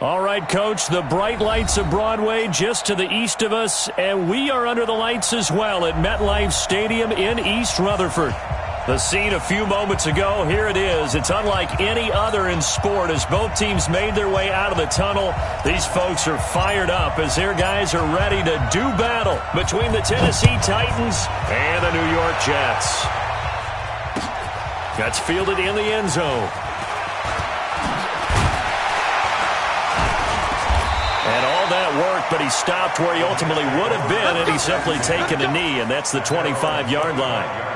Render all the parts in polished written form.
All right, Coach, the bright lights of Broadway just to the east of us, and we are under the lights as well at MetLife Stadium in East Rutherford. The scene a few moments ago, here it is. It's unlike any other in sport as both teams made their way out of the tunnel. These folks are fired up as their guys are ready to do battle between the Tennessee Titans and the New York Jets. That's fielded in the end zone. And all that worked, but he stopped where he ultimately would have been, and he's simply taken a knee, and that's the 25-yard line.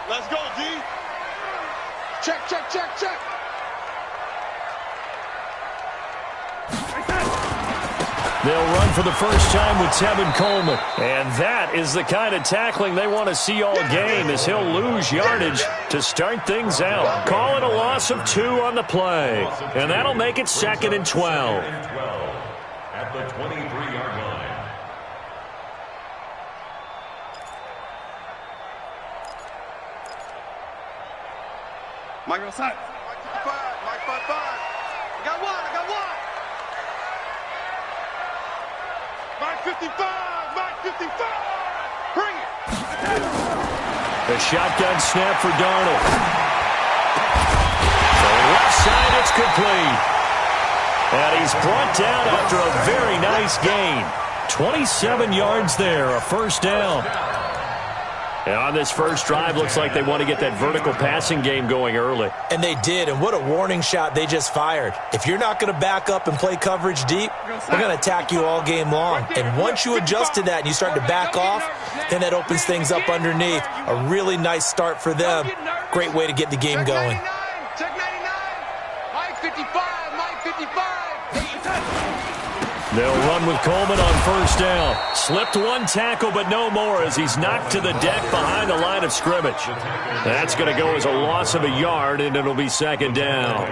Let's go, D. Check, check, check, check. They'll run for the first time with Tevin Coleman. And that is the kind of tackling they want to see all game as he'll lose yardage to start things out. Call it a loss of 2 on the play. And that'll make it 2nd and 12. At the 23-yard line. Mike outside. Mike 55. Mike 55. I got one. Mike 55. Mike 55. Bring it. The shotgun snap for Darnold. To the left side, it's complete. And he's brought down after a very nice gain. 27 yards there, a first down. And on this first drive, looks like they want to get that vertical passing game going early. And they did, and what a warning shot they just fired. If you're not going to back up and play coverage deep, we're going to attack you all game long. And once you adjust to that and you start to back off, then that opens things up underneath. A really nice start for them. Great way to get the game going. Check 99. Mike 55. Mike 55. They'll run with Coleman on first down. Slipped one tackle, but no more as he's knocked to the deck behind the line of scrimmage. That's going to go as a loss of a yard, and it'll be 2nd down.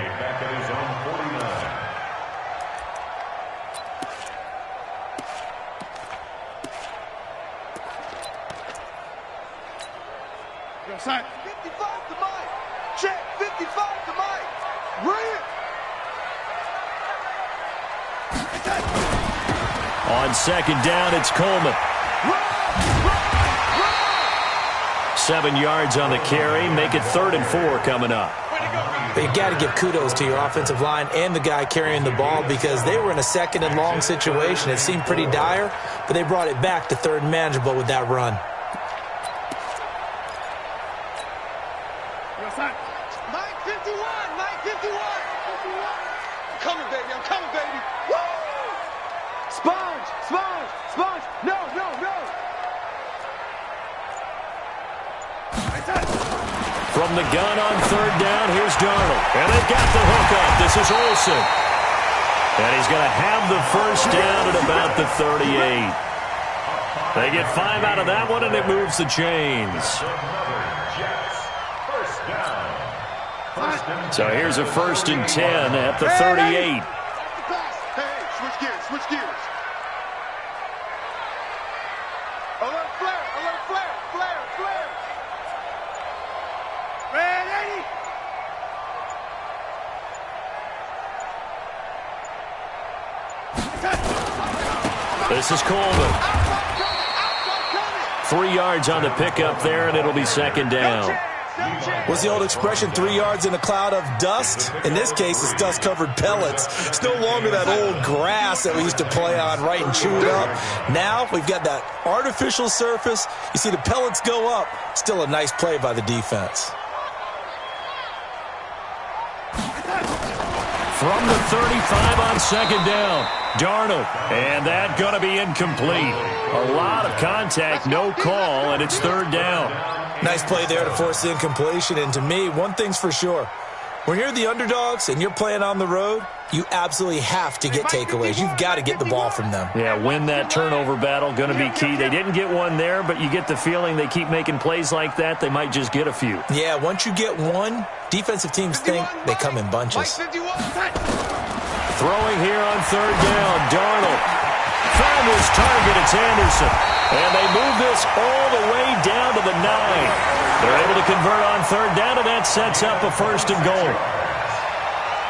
Outside. 55 to Mike. Check. 55 to Mike. Bring it. On 2nd down, it's Coleman. 7 yards on the carry. Make it 3rd and 4 coming up. But you got to give kudos to your offensive line and the guy carrying the ball because they were in a 2nd and long situation. It seemed pretty dire, but they brought it back to 3rd and manageable with that run. Mike 51. Mike 51. I'm coming, baby. I'm coming, baby. Woo! Sponge. Sponge. Sponge. No, no, no. From the gun on 3rd down, here's Darnold. And they've got the hook up. This is Olsen. And he's going to have the first down at about the 38. They get 5 out of that one, and it moves the chains. So here's a 1st and 10 at the 38. Hey, switch gears, switch gears. Alert flare, alert flare, flare, flare. Ready? This is Coleman. 3 yards on the pickup there, and it'll be 2nd down. What's the old expression, 3 yards in a cloud of dust? In this case, it's dust-covered pellets. It's no longer that old grass that we used to play on, right, and chew it up. Now we've got that artificial surface. You see the pellets go up. Still a nice play by the defense. From the 35 on 2nd down, Darnold. And that going to be incomplete. A lot of contact, no call, and it's 3rd down. Nice play there to force the incompletion. And to me, one thing's for sure. When you're the underdogs and you're playing on the road, you absolutely have to get takeaways. You've got to get the ball from them. Yeah, win that turnover battle, going to be key. They didn't get one there, but you get the feeling they keep making plays like that, they might just get a few. Yeah, once you get one, defensive teams think they come in bunches. Throwing here on 3rd down, Darnold. on this target. It's Anderson. And they move this all the way down to the 9. They're able to convert on third down, and that sets up a 1st and goal.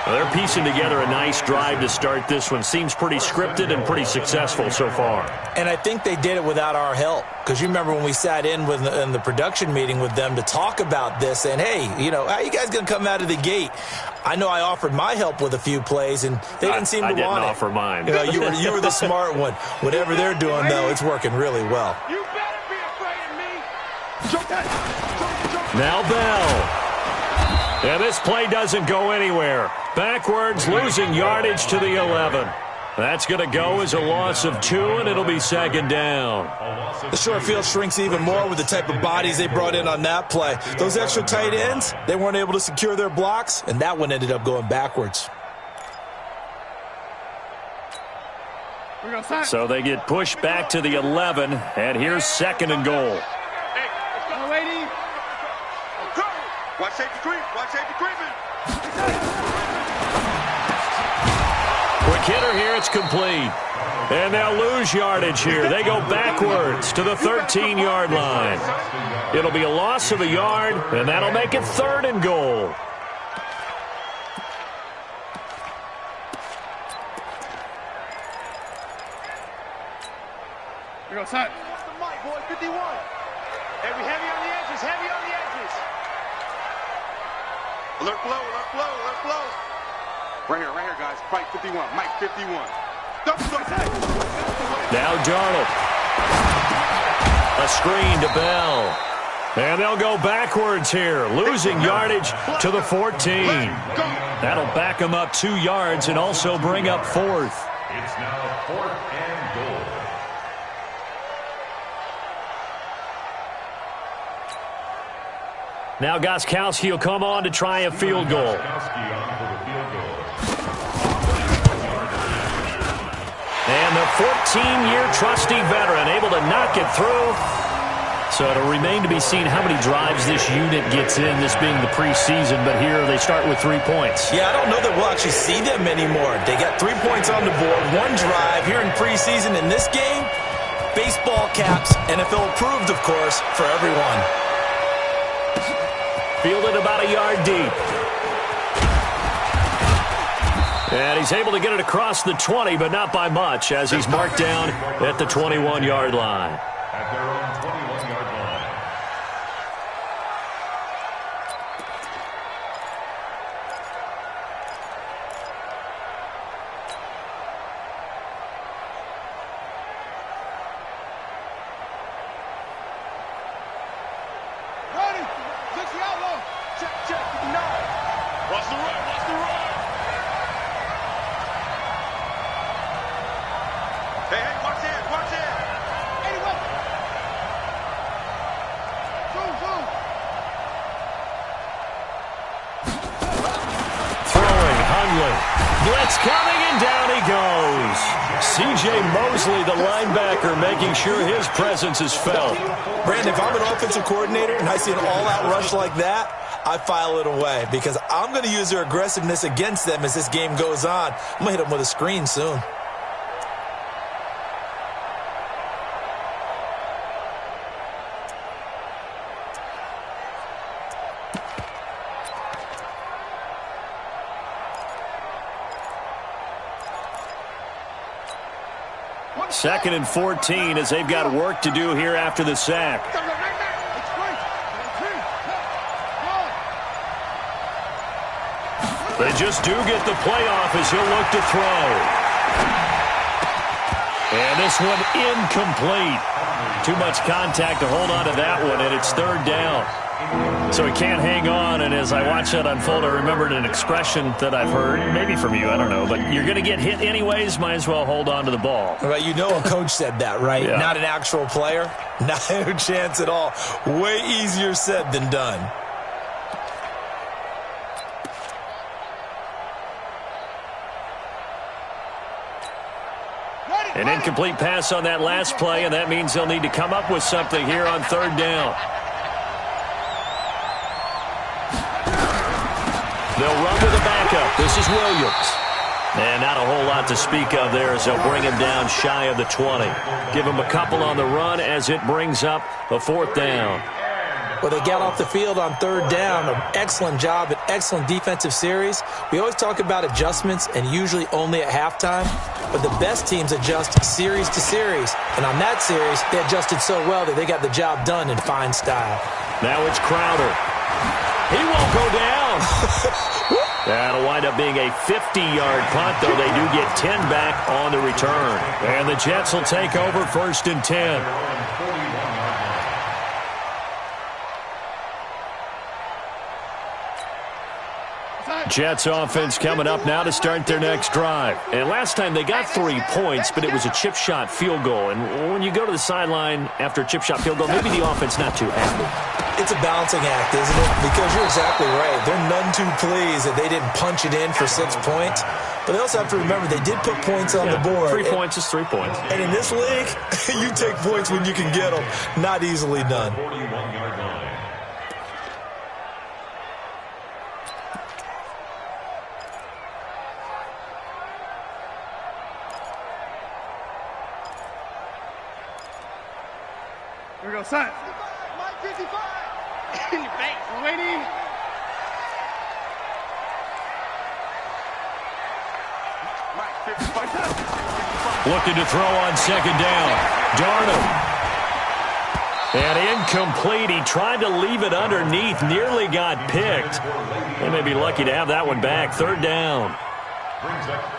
Well, they're piecing together a nice drive to start this one. Seems pretty scripted and pretty successful so far. And I think they did it without our help. Because you remember when we sat in the production meeting with them to talk about this, and, hey, you know, how are you guys going to come out of the gate? I know I offered my help with a few plays, and they didn't seem to want it. I didn't offer mine. You know, you were the smart one. Whatever they're doing, though, it's working really well. You better be afraid of me. Jump that. Now Bell. And this play doesn't go anywhere. Backwards, losing yardage to the 11. That's going to go as a loss of 2, and it'll be 2nd down. The short field shrinks even more with the type of bodies they brought in on that play. Those extra tight ends, they weren't able to secure their blocks, and that one ended up going backwards. So they get pushed back to the 11, and here's 2nd and goal. Hey, let's go, lady. Go. Watch safety creep. Watch safety creeping. Quick hitter here, it's complete. And they'll lose yardage here. They go backwards to the 13-yard line. It'll be a loss of a yard, and that'll make it 3rd and goal. Here goes Hunt. What's the mic, boy? 51. Heavy on the edges. Heavy on the edges. Alert flow. Alert flow. Alert flow. Right here, guys. Fight 51. Mike 51. Now Darnold. A screen to Bell. And they'll go backwards here, losing yardage to the 14. That'll back them up 2 yards and also bring up 4th. It's now 4th and goal. Now Gostkowski will come on to try a field goal. And the 14-year trusty veteran able to knock it through. So it'll remain to be seen how many drives this unit gets in, this being the preseason. But here they start with 3 points. Yeah, I don't know that we'll actually see them anymore. They got 3 points on the board, 1 drive here in preseason. In this game, baseball caps, NFL approved, of course, for everyone. Fielded about a yard deep. And he's able to get it across the 20, but not by much, as he's marked down at the 21-yard line. At their own 21-yard line. Ready. Look the outlaw. Check. No. Watch the run. Watch the run. Hey, watch in. 81. Zoom. Throwing, Hundley. Blitz coming, and down he goes. C.J. Mosley, the linebacker, making sure his presence is felt. Brandon, if I'm an offensive coordinator and I see an all-out rush like that, I file it away because I'm going to use their aggressiveness against them as this game goes on. I'm going to hit them with a screen soon. Second and 14 as they've got work to do here after the sack. They just do get the playoff as he'll look to throw. And this one incomplete. Too much contact to hold on to that one, and it's 3rd down. So he can't hang on, and as I watch that unfold, I remembered an expression that I've heard, maybe from you, I don't know, but you're going to get hit anyways, might as well hold on to the ball. Well, you know a coach said that, right? Yeah. Not an actual player. Not a chance at all. Way easier said than done. An incomplete pass on that last play, and that means they'll need to come up with something here on 3rd down. They'll run with a backup. This is Williams. And not a whole lot to speak of there as they'll bring him down shy of the 20. Give him a couple on the run as it brings up a 4th down. Well, they got off the field on 3rd down. An excellent job, an excellent defensive series. We always talk about adjustments and usually only at halftime, but the best teams adjust series to series. And on that series, they adjusted so well that they got the job done in fine style. Now it's Crowder. He won't go down. That'll wind up being a 50-yard punt, though they do get 10 back on the return. And the Jets will take over 1st and 10. Jets offense coming up now to start their next drive. And last time they got 3 points, but it was a chip shot field goal. And when you go to the sideline after a chip shot field goal, maybe the offense not too happy. It's a balancing act, isn't it? Because you're exactly right. They're none too pleased that they didn't punch it in for 6 points. But they also have to remember they did put points on the board. 3 points is 3 points. And in this league, you take points when you can get them. Not easily done. 41-yard line. Here we go, son. Mike 55. In your face. I'm waiting. Mike 55. Looking to throw on 2nd down. Darnold. And incomplete. He tried to leave it underneath. Nearly got picked. They may be lucky to have that one back. 3rd down.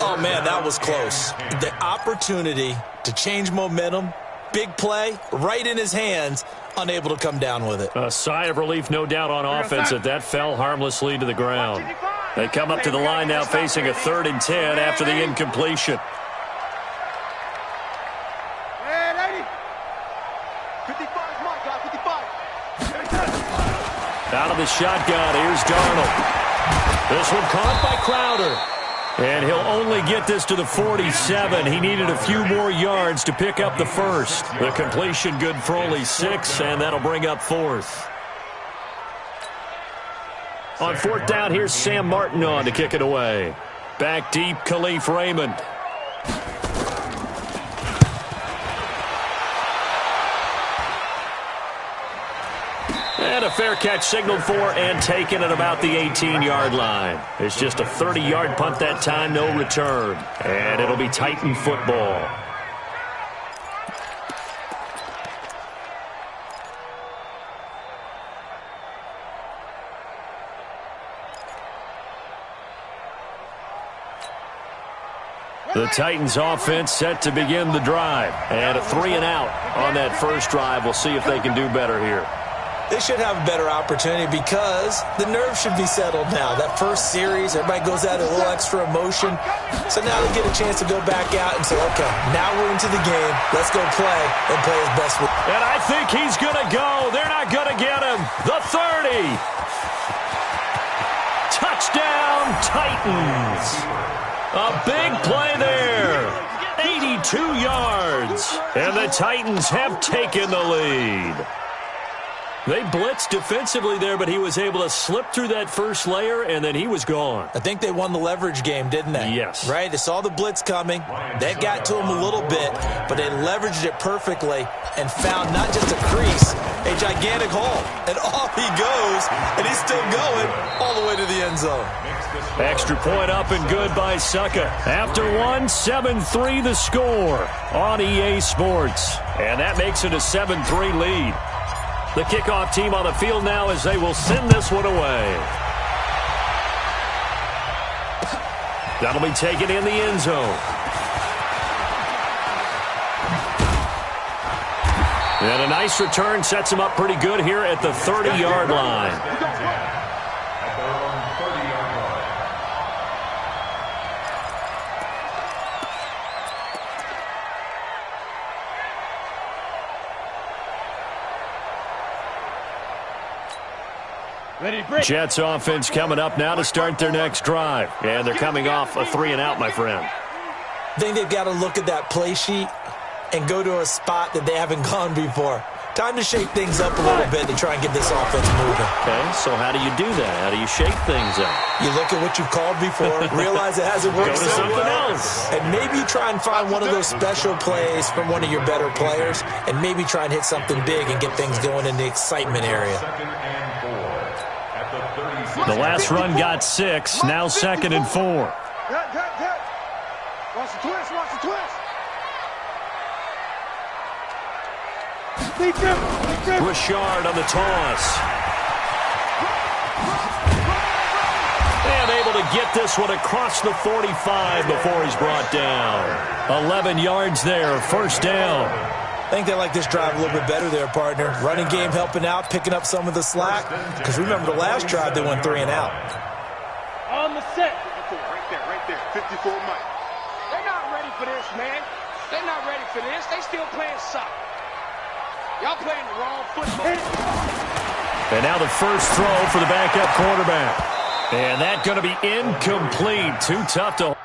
Oh, man, that was close. The opportunity to change momentum. Big play, right in his hands, unable to come down with it. A sigh of relief, no doubt, on offense that fell harmlessly to the ground. They come up to the line now facing a 3rd and 10 after the incompletion. Hey, lady. 55, Mike, got 55. Out of the shotgun, here's Darnold. This one caught by Crowder. And he'll only get this to the 47. He needed a few more yards to pick up the 1st. The completion good for only 6, and that'll bring up 4th. On 4th down, here's Sam Martin on to kick it away. Back deep, Khalif Raymond. And a fair catch signaled for and taken at about the 18-yard line. It's just a 30-yard punt that time, no return. And it'll be Titan football. The Titans offense set to begin the drive. And a 3 and out on that first drive. We'll see if they can do better here. They should have a better opportunity because the nerves should be settled now. That first series, everybody goes out a little extra emotion. So now they get a chance to go back out and say, okay, now we're into the game. Let's go play and play his best. And I think he's going to go. They're not going to get him. The 30. Touchdown, Titans. A big play there. 82 yards. And the Titans have taken the lead. They blitzed defensively there, but he was able to slip through that first layer, and then he was gone. I think they won the leverage game, didn't they? Yes. Right? They saw the blitz coming. That got to him a little bit, but they leveraged it perfectly and found not just a crease, a gigantic hole. And off he goes, and he's still going all the way to the end zone. Extra point up and good by Succa. After one, 7-3 the score on EA Sports. And that makes it a 7-3 lead. The kickoff team on the field now as they will send this one away. That'll be taken in the end zone. And a nice return sets him up pretty good here at the 30-yard line. Jets offense coming up now to start their next drive. And they're coming off a 3 and out, my friend. I think they've got to look at that play sheet and go to a spot that they haven't gone before. Time to shake things up a little bit to try and get this offense moving. Okay, so how do you do that? How do you shake things up? You look at what you've called before, realize it hasn't worked Go to so something well, else. and maybe try and find one of those special plays from one of your better players, and maybe try and hit something big and get things going in the excitement area. Second and 4 at the 36. The last run got 6, now 2nd and 4. Good. Watch the twist, watch the twist. Richard on the toss. And able to get this one across the 45 before he's brought down. 11 yards there, first down. I think they like this drive a little bit better there, partner. Running game helping out, picking up some of the slack. Because remember the last drive, they went 3 and out. On the set. 54, right there. 54 Mike. They're not ready for this, man. They're not ready for this. They still playing soccer. Y'all playing the wrong football. And now the first throw for the backup quarterback. And that's going to be incomplete. Too tough to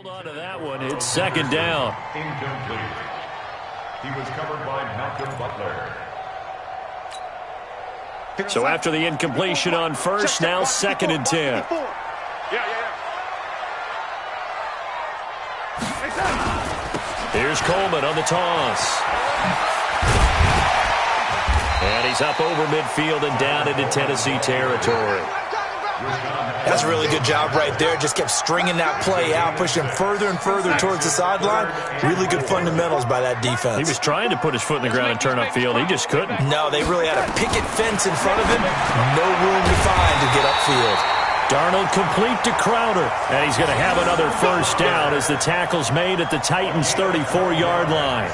Hold on to that one. It's second down. Incomplete. He was covered by Malcolm Butler. So after the incompletion on first, now second and 10. Here's Coleman on the toss. And he's up over midfield and down into Tennessee territory. That's a really good job right there. Just kept stringing that play out, pushing him further and further towards the sideline. Really good fundamentals by that defense. He was trying to put his foot in the ground and turn upfield. He just couldn't. No, they really had a picket fence in front of him. No room to find to get upfield. Darnold complete to Crowder. And he's going to have another first down as the tackle's made at the Titans' 34-yard line.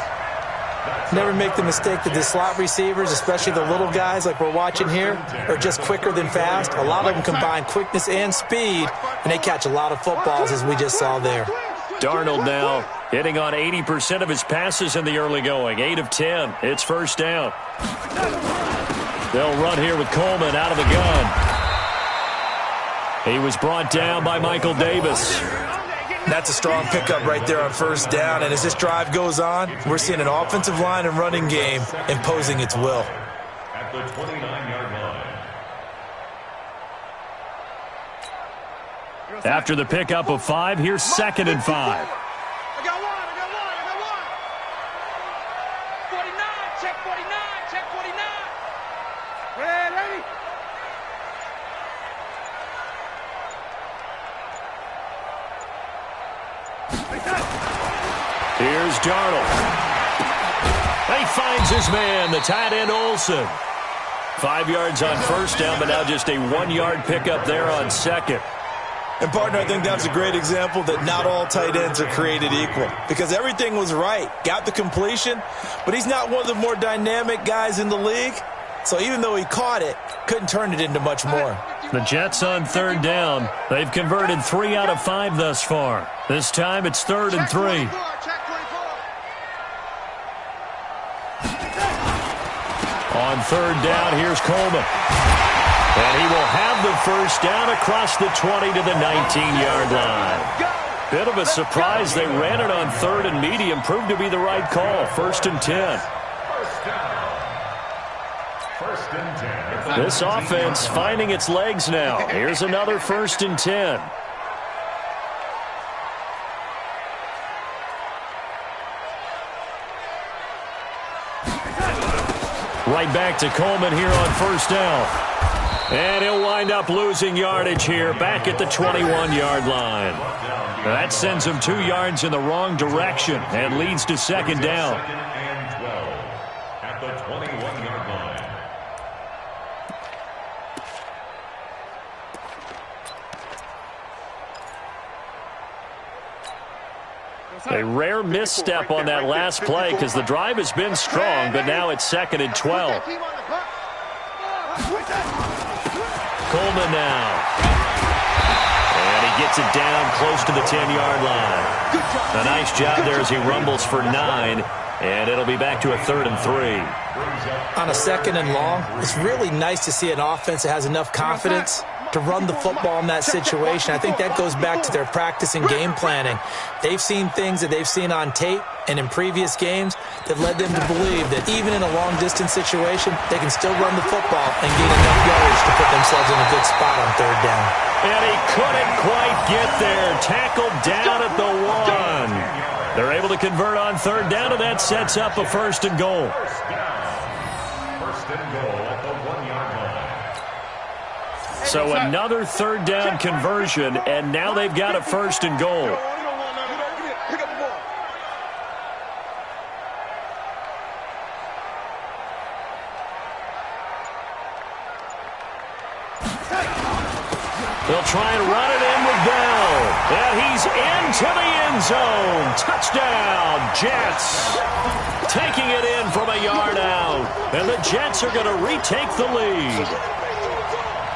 Never make the mistake that the slot receivers, especially the little guys like we're watching here, are just quicker than fast. A lot of them combine quickness and speed, and they catch a lot of footballs, as we just saw there. Darnold now hitting on 80% of his passes in the early going. 8 of 10. It's first down. They'll run here with Coleman out of the gun. He was brought down by Michael Davis. That's a strong pickup right there on first down. And as this drive goes on, we're seeing an offensive line and running game imposing its will. At the 29-yard line. After the pickup of 5, here's second and 5. I got one. 49, check 49. Ready? Here's Darnold. He finds his man, the tight end Olsen. 5 yards on first down, but now just a 1-yard pickup there on second. And, partner, I think that's a great example that not all tight ends are created equal, because everything was right. Got the completion, but he's not one of the more dynamic guys in the league. So even though he caught it, couldn't turn it into much more. The Jets on third down. They've converted 3 out of 5 thus far. This time it's 3rd and 3. On third down, here's Coleman. And he will have the first down across the 20 to the 19-yard line. Bit of a surprise. They ran it on 3rd and medium. Proved to be the right call. 1st and 10. First and 10. This offense finding its legs now. Here's another 1st and 10. Right back to Coleman here on first down. And he'll wind up losing yardage here back at the 21-yard line. That sends him 2 yards in the wrong direction and leads to second down. Second and 12 at the 21-yard line. A rare misstep on that last play because the drive has been strong, but now it's 2nd and 12. Coleman now. And he gets it down close to the 10-yard line. A nice job there as he rumbles for 9, and it'll be back to a 3rd and 3. On a 2nd and long, it's really nice to see an offense that has enough confidence to run the football in that situation. I think that goes back to their practice and game planning. They've seen things that they've seen on tape and in previous games that led them to believe that even in a long-distance situation, they can still run the football and gain enough yardage to put themselves in a good spot on third down. And he couldn't quite get there. Tackled down at the 1. They're able to convert on third down, and that sets up a 1st and goal. First and goal at the 1-yard line. So another third down conversion, and now they've got a 1st and goal. They'll try and run it in with Bell. And he's into the end zone. Touchdown, Jets. Taking it in from a yard out. And the Jets are going to retake the lead.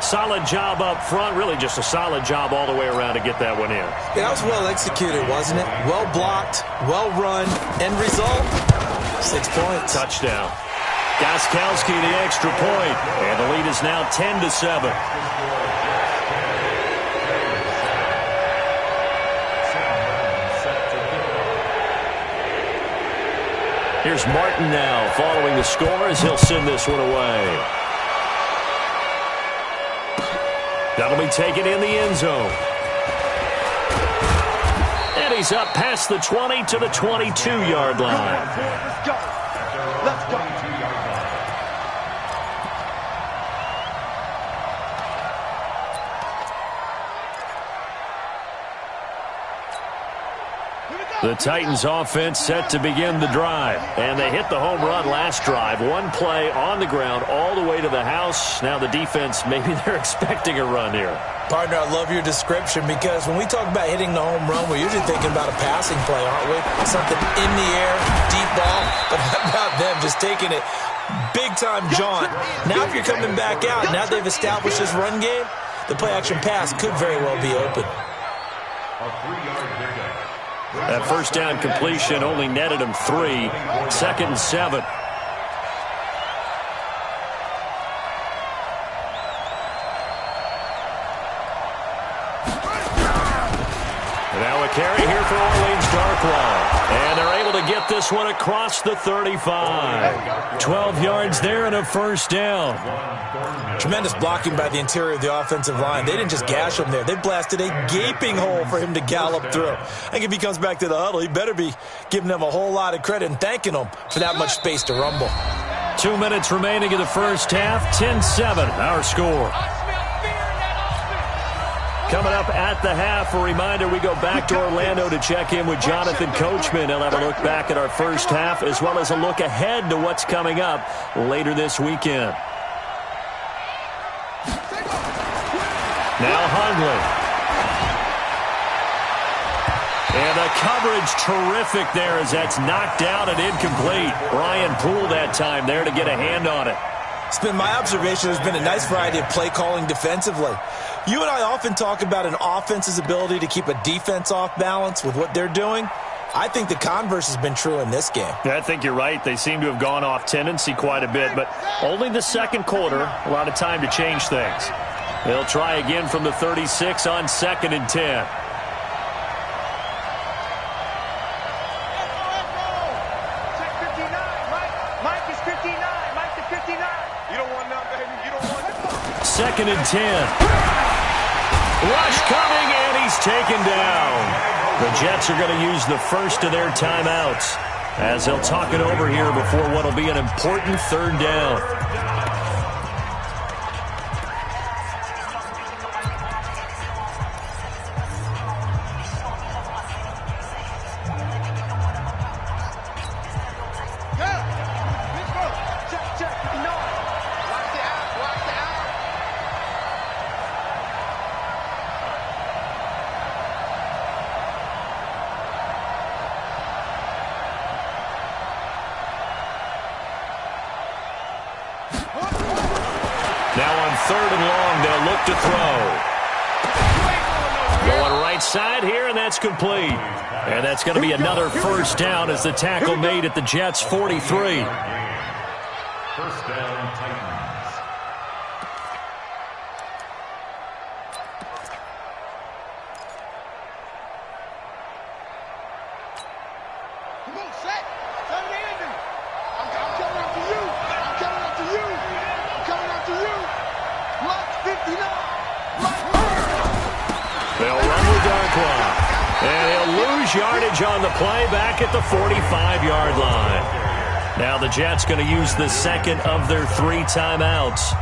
Solid job up front. Really just a solid job all the way around to get that one in. Yeah, that was well executed, wasn't it? Well blocked, well run. End result, 6 points. Touchdown. Gostkowski the extra point. And the lead is now 10-7. Here's Martin now following the score as he'll send this one away. That'll be taken in the end zone. And he's up past the 20 to the 22-yard line. Let's go. Let's go. The Titans offense set to begin the drive. And they hit the home run last drive. One play on the ground all the way to the house. Now the defense, maybe they're expecting a run here. Partner, I love your description because when we talk about hitting the home run, we're usually thinking about a passing play, aren't we? Something in the air, deep ball. But how about them just taking it big-time jaunt? Now if you're coming back out, now they've established this run game, the play-action pass could very well be open. A 3-yard pickup. That first down completion only netted him 3. 2nd and 7. Now a carry here for Orleans Darkwa. And they're able to get this one across the 35. 12 yards there and a first down. Tremendous blocking by the interior of the offensive line. They didn't just gash him there. They blasted a gaping hole for him to gallop through. I think if he comes back to the huddle, he better be giving them a whole lot of credit and thanking them for that much space to rumble. 2 minutes remaining in the first half. 10-7, our score. Coming up at the half, a reminder, we go back to Orlando to check in with Jonathan Coachman. He'll have a look back at our first half as well as a look ahead to what's coming up later this weekend. Now Hundley. And the coverage terrific there as that's knocked down and incomplete. Ryan Poole that time there to get a hand on it. It's been my observation there's been a nice variety of play calling defensively. You and I often talk about an offense's ability to keep a defense off balance with what they're doing. I think the converse has been true in this game. Yeah, I think you're right. They seem to have gone off tendency quite a bit, but only the second quarter, a lot of time to change things. They'll try again from the 36 on 2nd and 10. Mike is 59. Mike is 59. You don't want none, baby. You don't want none. 2nd and 10. Rush coming, and he's taken down. The Jets are going to use the first of their timeouts as they'll talk it over here before what will be an important 3rd down. Now on 3rd and long, they'll look to throw. Going right side here, and that's complete. And that's going to be another first down as the tackle made at the Jets' 43. First down, Titans. Come on, set. Turn the ending. I'm coming after you. I'm coming after you. I'm coming after you. Mike 59. Mike. They'll run with Darkwa. And he'll lose yardage on the play back at the 45-yard line. Now the Jets going to use the second of their 3 timeouts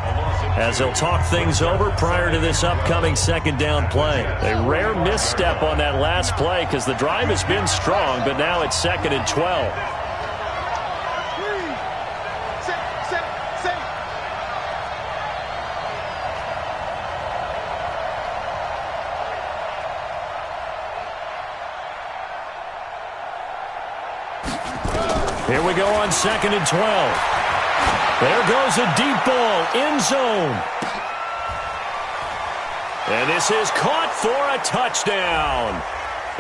as they'll talk things over prior to this upcoming 2nd down play. A rare misstep on that last play because the drive has been strong, but now it's 2nd and 12. Here we go on 2nd and 12. There goes a deep ball, end zone. And this is caught for a touchdown.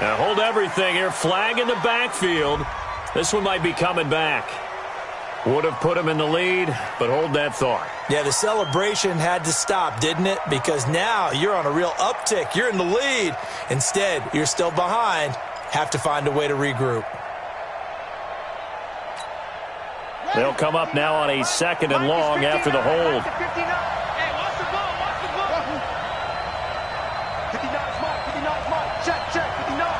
Now hold everything here, flag in the backfield. This one might be coming back. Would have put him in the lead, but hold that thought. Yeah, the celebration had to stop, didn't it? Because now you're on a real uptick. You're in the lead. Instead, you're still behind. Have to find a way to regroup. They'll come up now on a 2nd and long after the hold. Hey, watch the ball, watch the ball. 59 is mine, 59 is mine. Check, 59.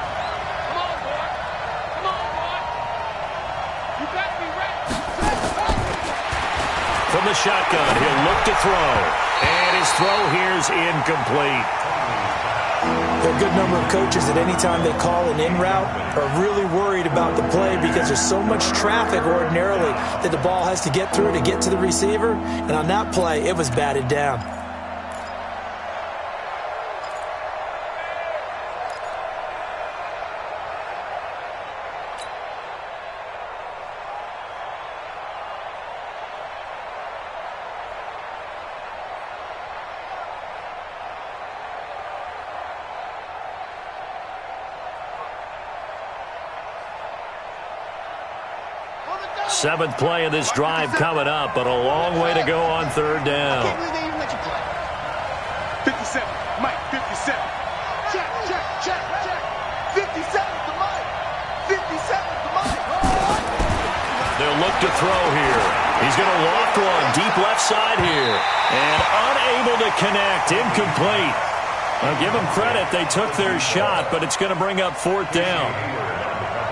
Come on, boy. Come on, boy. You better be ready. From the shotgun, he'll look to throw. And his throw here's incomplete. There are a good number of coaches at any time they call an in route are really worried about the play because there's so much traffic ordinarily that the ball has to get through to get to the receiver. And on that play, it was batted down. Seventh play of this drive coming up, but a long way to go on 3rd down. 57, Mike, 57. Check. 57 to Mike. 57 to Mike. They'll look to throw here. He's going to loft one deep left side here. And unable to connect. Incomplete. I'll give them credit. They took their shot, but it's going to bring up 4th down.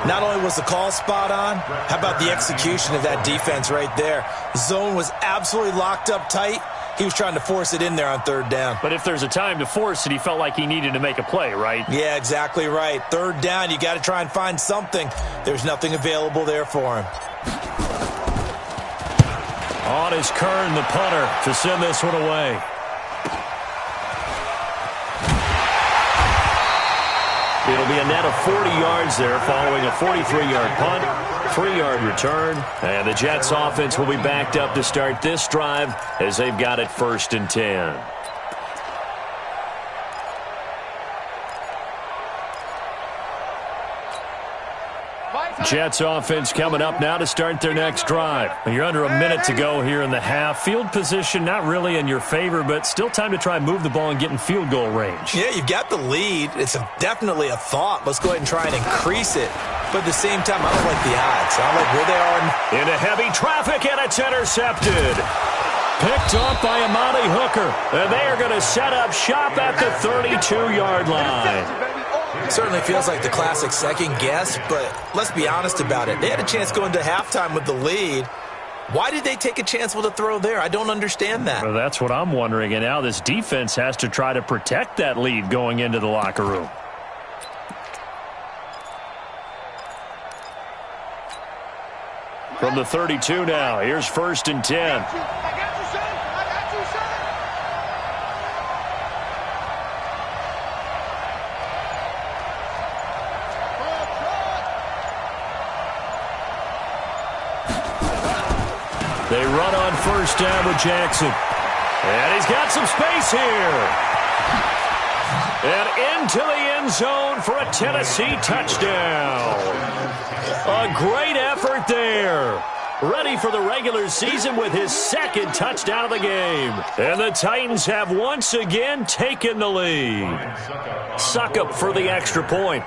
Not only was the call spot on, how about the execution of that defense right there? Zone was absolutely locked up tight. He was trying to force it in there on 3rd down. But if there's a time to force it, he felt like he needed to make a play, right? Yeah, exactly right. 3rd down, you got to try and find something. There's nothing available there for him. On is Kern, the punter, to send this one away. It'll be a net of 40 yards there following a 43-yard punt, 3-yard return. And the Jets offense will be backed up to start this drive as they've got it 1st and 10. Jets offense coming up now to start their next drive. You're under a minute to go here in the half. Field position not really in your favor, but still time to try and move the ball and get in field goal range. Yeah, you've got the lead. It's definitely a thought. Let's go ahead and try and increase it. But at the same time, I don't like the odds. I don't like where they are. Into heavy traffic, and it's intercepted. Picked off by Amani Hooker. And they are going to set up shop at the 32-yard line. Certainly feels like the classic second guess, but let's be honest about it. They had a chance going to halftime with the lead. Why did they take a chance with a throw there? I don't understand that. Well, that's what I'm wondering. And now this defense has to try to protect that lead going into the locker room. From the 32 now, here's 1st and 10. They run on 1st down with Jackson. And he's got some space here. And into the end zone for a Tennessee touchdown. A great effort there. Ready for the regular season with his 2nd touchdown of the game. And the Titans have once again taken the lead. Suckup for the extra point.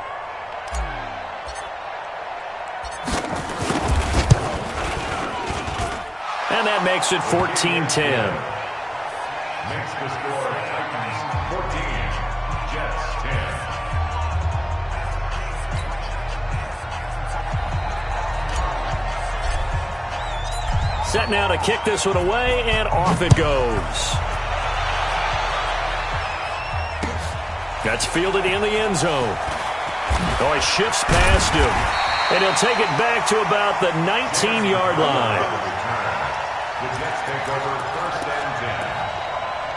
And that makes it 14-10. Makes the score Titans 14, Jets 10. Set now to kick this one away, and off it goes. That's fielded in the end zone. Oh, he shifts past him. And he'll take it back to about the 19-yard line. The Jets take over 1st and 10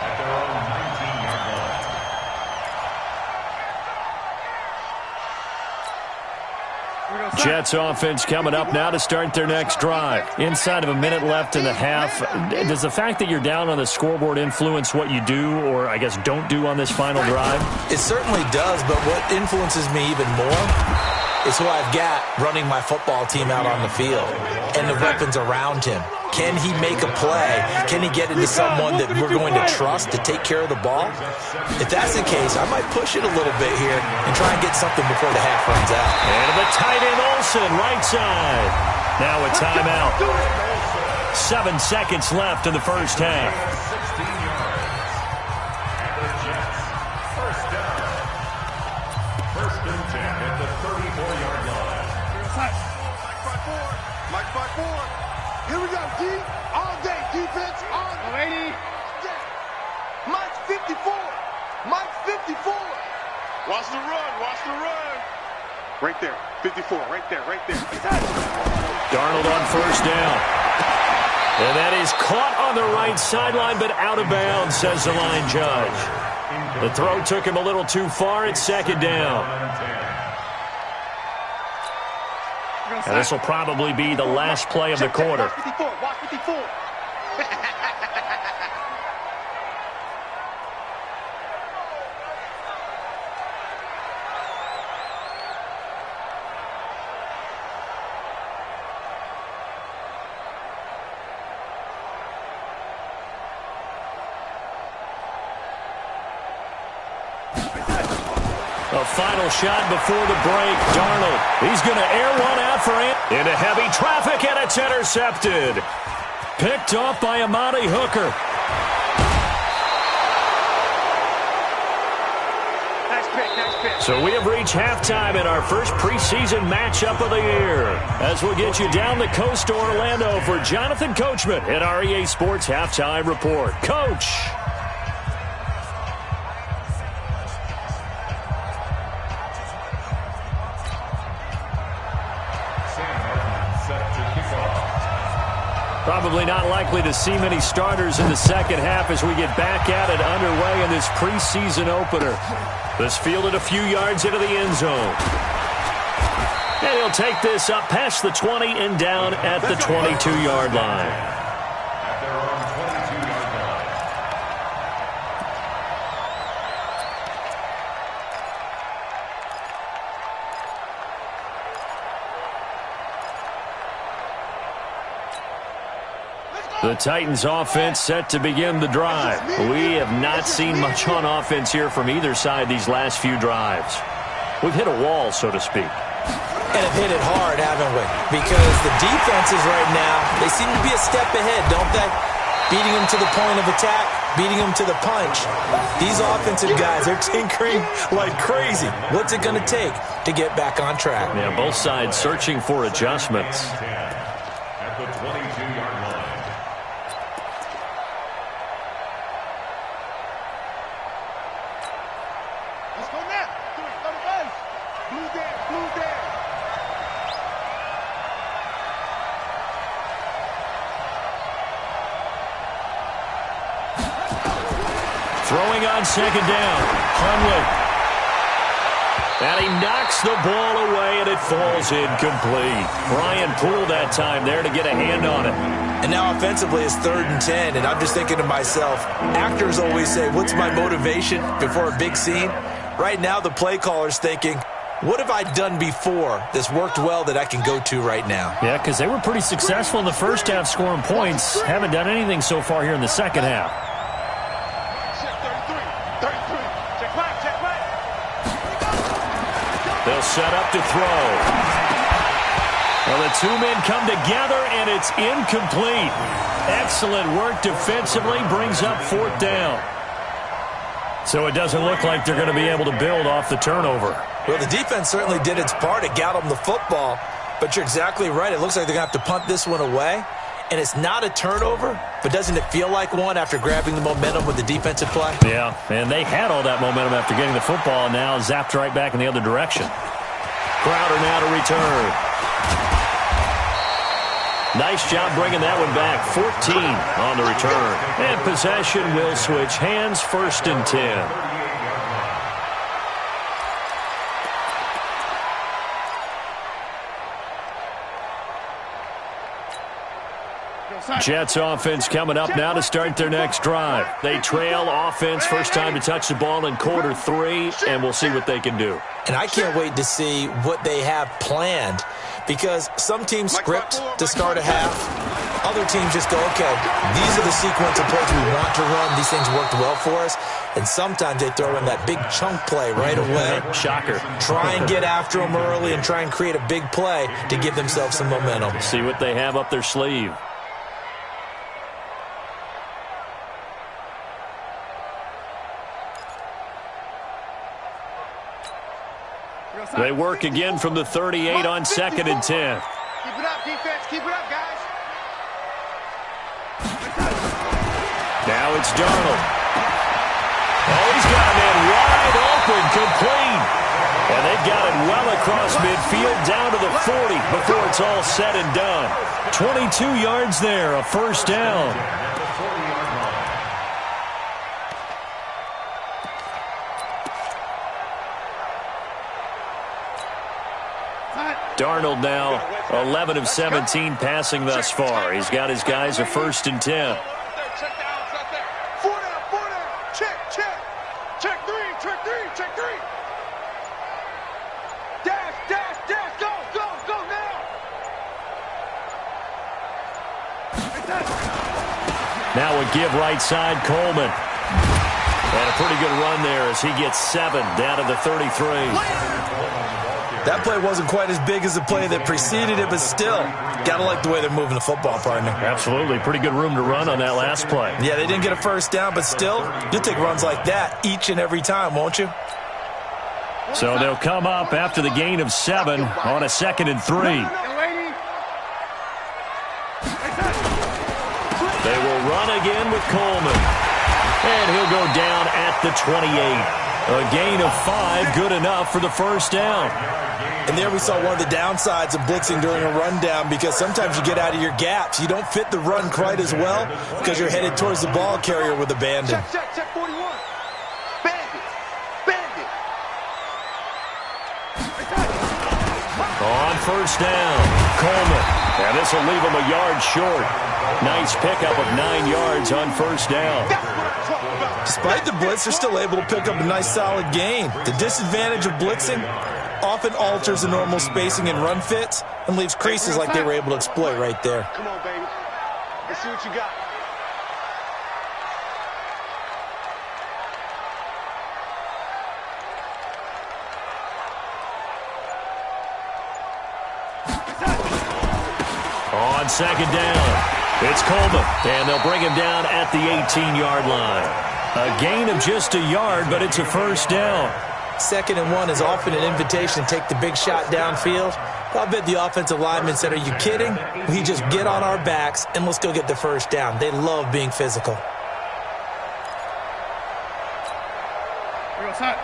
at their own 19-yard line. Jets offense coming up now to start their next drive. Inside of a minute left in the half. Does the fact that you're down on the scoreboard influence what you do, or I guess don't do on this final drive? It certainly does, but what influences me even more is who I've got running my football team out on the field and the weapons around him. Can he make a play? Can he get into someone that we're going to trust to take care of the ball? If that's the case, I might push it a little bit here and try and get something before the half runs out. And the tight end Olsen, right side. Now a timeout. 7 seconds left in the first half. 16 yards. And the Jets, first down. First and 10 at the 34-yard line. Mike 5-4. Here we go, D. All day. Defense all day. Mike 54. Mike 54. Watch the run. Watch the run. Right there. 54. Right there. Right there. Darnold on first down. And that is caught on the right sideline, but out of bounds, says the line judge. The throw took him a little too far. It's second down. And this will probably be the last play of the quarter. Watch 54. Watch 54. A final shot before the break. Darnold. He's going to air one out for him. Into heavy traffic, and it's intercepted. Picked off by Amani Hooker. Nice pick. Nice pick. So we have reached halftime in our first preseason matchup of the year. As we'll get you down the coast to Orlando for Jonathan Coachman at our EA Sports Halftime Report. Coach. Probably not likely to see many starters in the second half as we get back at it underway in this preseason opener. This fielded a few yards into the end zone. And he'll take this up past the 20 and down at the 22-yard line. At their own 22-yard line. The Titans offense set to begin the drive. We have not seen much on offense here from either side these last few drives. We've hit a wall, so to speak. And have hit it hard, haven't we? Because the defenses right now, they seem to be a step ahead, don't they? Beating them to the point of attack, beating them to the punch. These offensive guys, they're tinkering like crazy. What's it going to take to get back on track? Yeah, both sides searching for adjustments. At the 22-yard line. Let's go now. Go to base. Blue down. Blue down. Throwing on second down. Hunley. And he knocks the ball away, and it falls incomplete. Brian Poole that time there to get a hand on it. And now offensively it's 3rd and 10, and I'm just thinking to myself, actors always say, what's my motivation before a big scene? Right now the play caller's thinking, what have I done before that's worked well that I can go to right now? Yeah, because they were pretty successful in the first half scoring points. Haven't done anything so far here in the second half. Check 33. 33. Check back. Check back. They'll set up to throw. Well, the two men come together, and it's incomplete. Excellent work defensively, brings up 4th down. So it doesn't look like they're going to be able to build off the turnover. Well, the defense certainly did its part to get them the football, but you're exactly right. It looks like they're going to have to punt this one away, and it's not a turnover, but doesn't it feel like one after grabbing the momentum with the defensive play? Yeah, and they had all that momentum after getting the football, and now zapped right back in the other direction. Crowder now to return. Nice job bringing that one back. 14 on the return. And possession will switch hands, 1st and 10. Jets offense coming up now to start their next drive. They trail offense, first time to touch the ball in quarter 3, and we'll see what they can do. And I can't wait to see what they have planned, because some teams script to start a half. Other teams just go, okay, these are the sequence of plays we want to run. These things worked well for us. And sometimes they throw in that big chunk play right away. Shocker. Try and get after them early and try and create a big play to give themselves some momentum. See what they have up their sleeve. They work again from the 38 on 2nd and 10. Keep it up, defense. Keep it up, guys. Now it's Darnold. Oh, he's got a man wide open, complete. And they've got it well across midfield down to the 40 before it's all said and done. 22 yards there, a first down. Darnold now 11 of 17 passing thus far. He's got his guys a 1st and 10. Four down. Check. Check three. Dash. Go now. Now a give right side, Coleman. And a pretty good run there as he gets 7 down to the 33. That play wasn't quite as big as the play that preceded it, but still, got to like the way they're moving the football, partner. Absolutely. Pretty good room to run on that last play. Yeah, they didn't get a first down, but still, you'll take runs like that each and every time, won't you? So they'll come up after the gain of 7 on a 2nd and 3. They will run again with Coleman. And he'll go down at the 28. A gain of 5, good enough for the first down. And there we saw one of the downsides of blitzing during a rundown, because sometimes you get out of your gaps. You don't fit the run quite as well because you're headed towards the ball carrier with abandon. Check 41. Bandit. On first down, Coleman. And this will leave him a yard short. Nice pickup of 9 yards on first down. Despite the blitz, they're still able to pick up a nice solid gain. The disadvantage of blitzing often alters the normal spacing and run fits and leaves creases like they were able to exploit right there. Come on, baby. Let's see what you got. On second down, it's Coleman, and they'll bring him down at the 18-yard line. A gain of just a yard, but it's a first down. 2nd and 1 is often an invitation to take the big shot downfield. I'll bet the offensive lineman said, "Are you kidding? We just get on our backs and let's go get the first down." They love being physical. Here goes hot.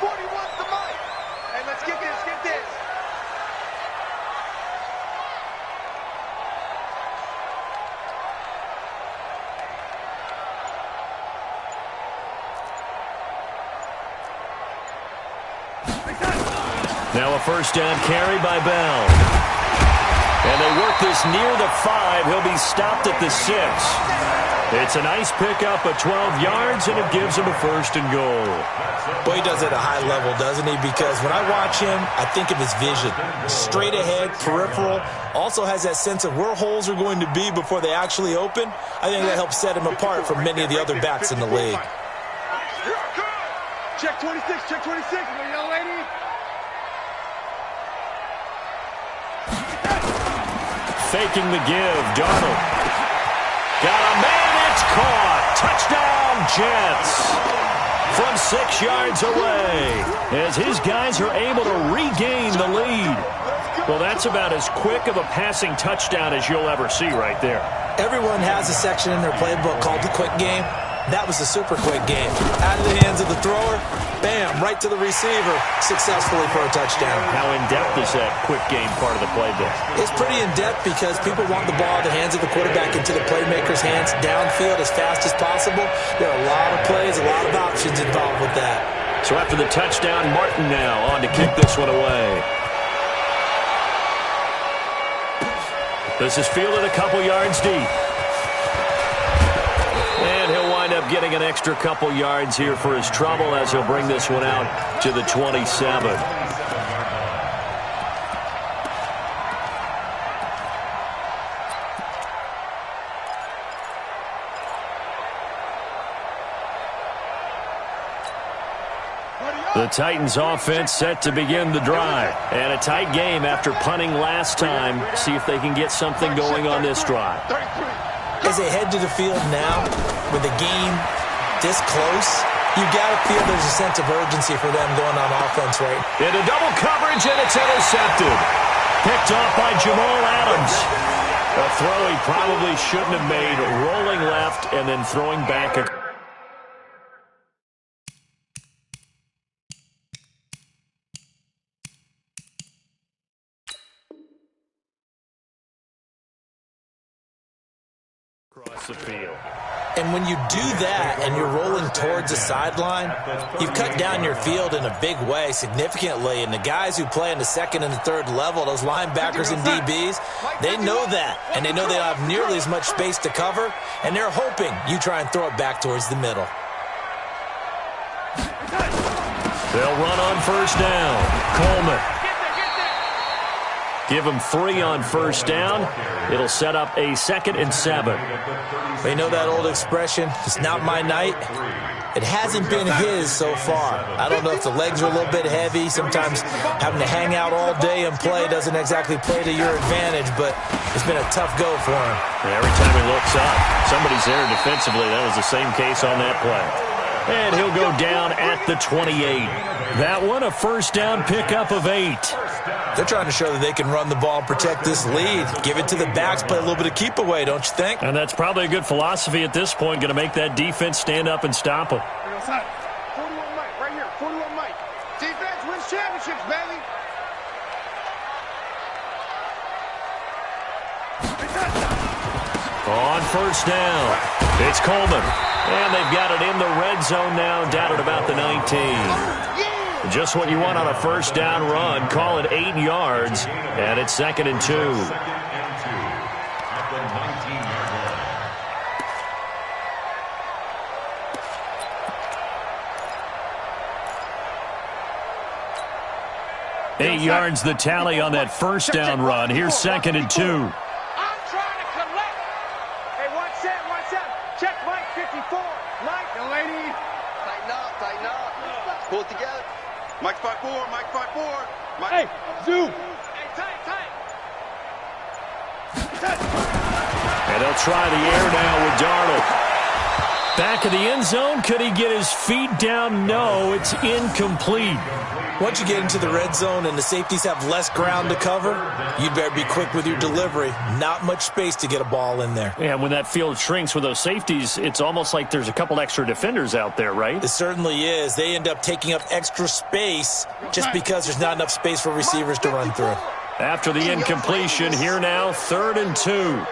41's the mic. Hey, let's get this. Now a first down carry by Bell. And they work this near the 5. He'll be stopped at the 6. It's a nice pickup of 12 yards, and it gives him a 1st and goal. Boy, he does it at a high level, doesn't he? Because when I watch him, I think of his vision. Straight ahead, peripheral. Also has that sense of where holes are going to be before they actually open. I think that helps set him apart from many of the other backs in the league. Check 26, my young lady. Faking the give, Darnold. Got a man, it's caught. Touchdown, Jets. From 6 yards away, as his guys are able to regain the lead. Well, that's about as quick of a passing touchdown as you'll ever see right there. Everyone has a section in their playbook called the quick game. That was the super quick game. Out of the hands of the thrower, bam, right to the receiver, successfully for a touchdown. How in-depth is that quick game part of the playbook? It's pretty in-depth because people want the ball in the hands of the quarterback into the playmaker's hands downfield as fast as possible. There are a lot of plays, a lot of options involved with that. So after the touchdown, Martin now on to kick this one away. This is fielded a couple yards deep. And he'll wind up getting an extra couple yards here for his trouble as he'll bring this one out to the 27. The Titans offense set to begin the drive. And a tight game after punting last time. See if they can get something going on this drive. As they head to the field now, with the game this close, You got to feel there's a sense of urgency for them going on offense, right? Into double coverage, and it's intercepted. Picked off by Jamal Adams. A throw he probably shouldn't have made, rolling left and then throwing back. Across the field. And when you do that and you're rolling towards the sideline, you've cut down your field in a big way, significantly. And the guys who play in the second and the third level, those linebackers and DBs, they know that. And they know they don't have nearly as much space to cover. And they're hoping you try and throw it back towards the middle. They'll run on first down. Coleman. Give him 3 on first down. It'll set up a 2nd and 7. They know that old expression, it's not my night. It hasn't been his so far. I don't know if the legs are a little bit heavy. Sometimes having to hang out all day and play doesn't exactly play to your advantage, but it's been a tough go for him. Every time he looks up, somebody's there defensively. That was the same case on that play. And he'll go down at the 28. That one, a first down pickup of 8. They're trying to show that they can run the ball and protect this lead. Give it to the backs, play a little bit of keep away, don't you think? And that's probably a good philosophy at this point, going to make that defense stand up and stop them. 41 Mike, right here, 41 Mike. Defense wins championships, baby. On first down, it's Coleman. And they've got it in the red zone now, down at about the 19. Just what you want on a first down run. Call it 8 yards, and it's 2nd and 2. At the 19-yard line. 8 yards the tally on that first down run. Here's 2nd and 2. Pull it together. Mike 5-4, Mike 5-4. Mike. Hey, zoom. Hey, tight. And they'll try the air now with Darnold. Back of the end zone. Could he get his feet down? No, it's incomplete. Once you get into the red zone and the safeties have less ground to cover, you'd better be quick with your delivery. Not much space to get a ball in there. Yeah, when that field shrinks with those safeties, it's almost like there's a couple extra defenders out there, right? It certainly is. They end up taking up extra space just because there's not enough space for receivers to run through. After the incompletion, here now, 3rd and 2.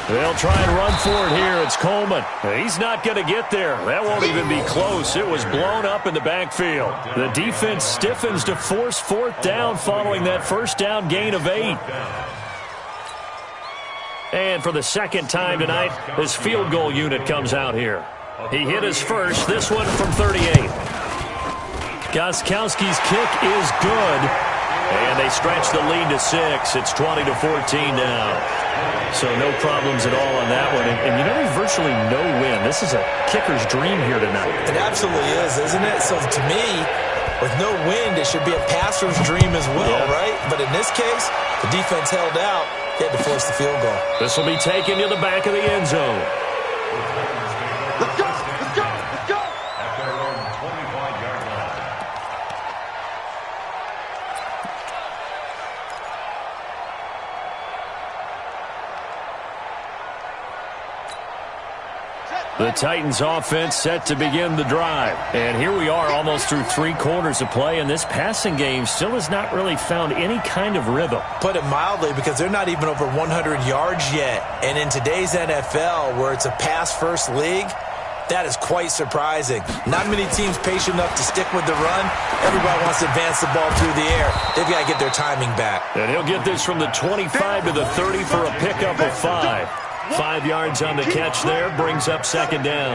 They'll try and run for it here. It's Coleman. He's not going to get there. That won't even be close. It was blown up in the backfield. The defense stiffens to force 4th down following that first down gain of 8. And for the 2nd time tonight, his field goal unit comes out here. He hit his first, this one from 38. Gostkowski's kick is good. And they stretch the lead to 6. It's 20-14 now. So no problems at all on that one. And you know, there's virtually no win. This is a kicker's dream here tonight. It absolutely is, isn't it? So to me, with no wind, it should be a passer's dream as well, right? But in this case, the defense held out. They had to force the field goal. This will be taken to the back of the end zone. Let's go. At their own 25-yard line. The Titans offense set to begin the drive. And here we are almost through 3 quarters of play, and this passing game still has not really found any kind of rhythm. Put it mildly, because they're not even over 100 yards yet. And in today's NFL, where it's a pass-first league, that is quite surprising. Not many teams patient enough to stick with the run. Everybody wants to advance the ball through the air. They've got to get their timing back. And he'll get this from the 25 to the 30 for a pickup of 5. 5 yards on the catch there, brings up 2nd down.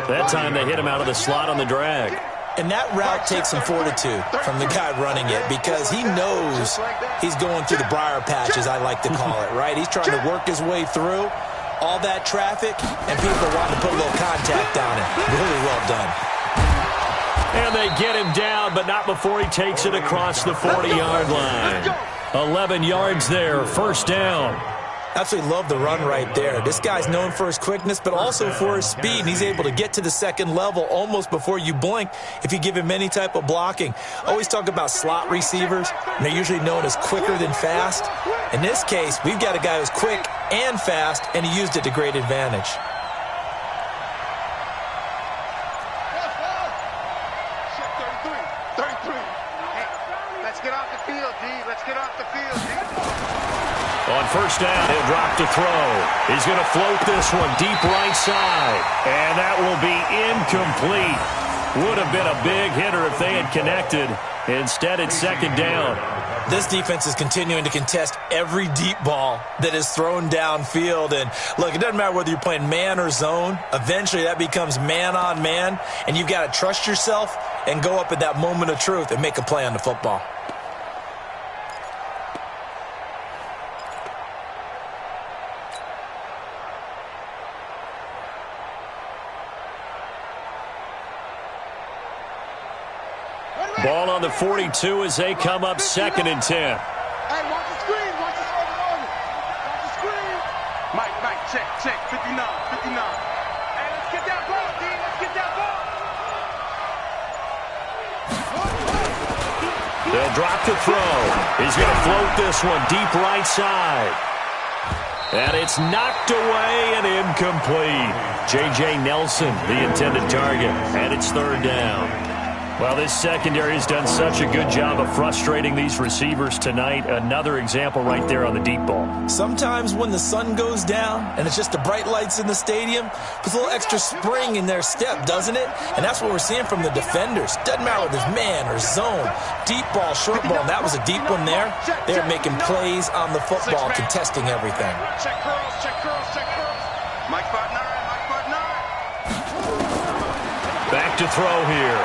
That time they hit him out of the slot on the drag. And that route takes some fortitude from the guy running it, because he knows he's going through the briar patch, as I like to call it, right? He's trying to work his way through all that traffic, and people want to put a little contact on it. Really well done. And they get him down, but not before he takes it across the 40-yard line. 11 yards there, first down. Absolutely love the run right there. This guy's known for his quickness, but also for his speed. And he's able to get to the second level almost before you blink if you give him any type of blocking. Always talk about slot receivers, and they're usually known as quicker than fast. In this case, we've got a guy who's quick and fast, and he used it to great advantage. On first down, he'll drop to throw. He's going to float this one deep right side. And that will be incomplete. Would have been a big hitter if they had connected. Instead, it's second down. This defense is continuing to contest every deep ball that is thrown downfield. And, look, it doesn't matter whether you're playing man or zone. Eventually, that becomes man on man. And you've got to trust yourself and go up at that moment of truth and make a play on the football. Ball on the 42 as they come up second and 10. Hey, watch the screen. Watch the screen. Mike, check. 59. Hey, let's get that ball, D. Let's get that ball. They'll drop to throw. He's going to float this one deep right side. And it's knocked away and incomplete. J.J. Nelson, the intended target. And it's third down. Well, this secondary has done such a good job of frustrating these receivers tonight. Another example right there on the deep ball. Sometimes when the sun goes down and it's just the bright lights in the stadium, puts a little extra spring in their step, doesn't it? And that's what we're seeing from the defenders. Doesn't matter whether it's man or zone, deep ball, short ball. And that was a deep one there. They're making plays on the football, contesting everything. Check curls. Mike 5'9". Back to throw here.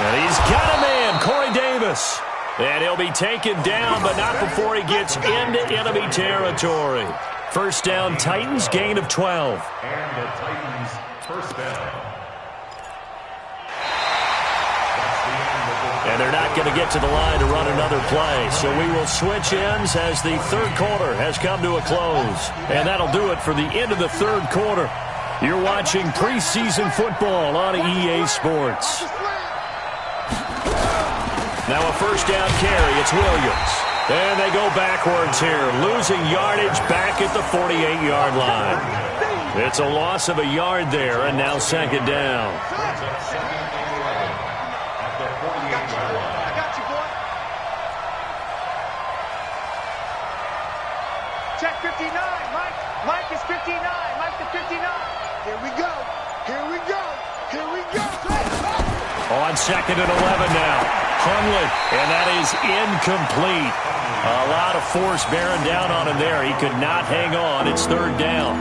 And he's got a man, Corey Davis. And he'll be taken down, but not before he gets into enemy territory. First down, Titans, gain of 12. And the Titans, first down. And they're not going to get to the line to run another play. So we will switch ends as the third quarter has come to a close. And that'll do it for the end of the third quarter. You're watching preseason football on EA Sports. Now a first down carry. It's Williams. And they go backwards here, losing yardage back at the 48-yard line. It's a loss of a yard there, and now second down. Check 59. Mike is 59. Mike to 59. Here we go. On second and 11 now. Hundley, and that is incomplete. A lot of force bearing down on him there. He could not hang on. It's third down.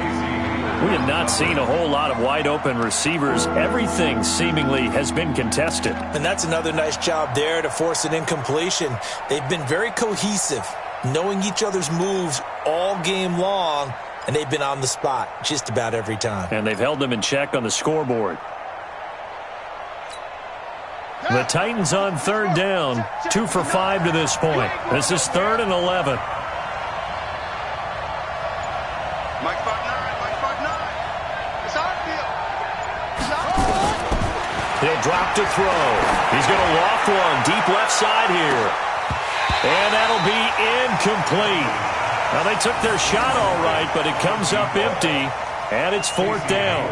We have not seen a whole lot of wide-open receivers. Everything seemingly has been contested. And that's another nice job there to force an incompletion. They've been very cohesive, knowing each other's moves all game long, and they've been on the spot just about every time. And they've held them in check on the scoreboard. The Titans on third down, 2 for 5 to this point. This is third and 11. Mike 5'9". It's our field. He'll drop to throw. He's going to loft one deep left side here. And that'll be incomplete. Now, they took their shot all right, but it comes up empty, and it's fourth down.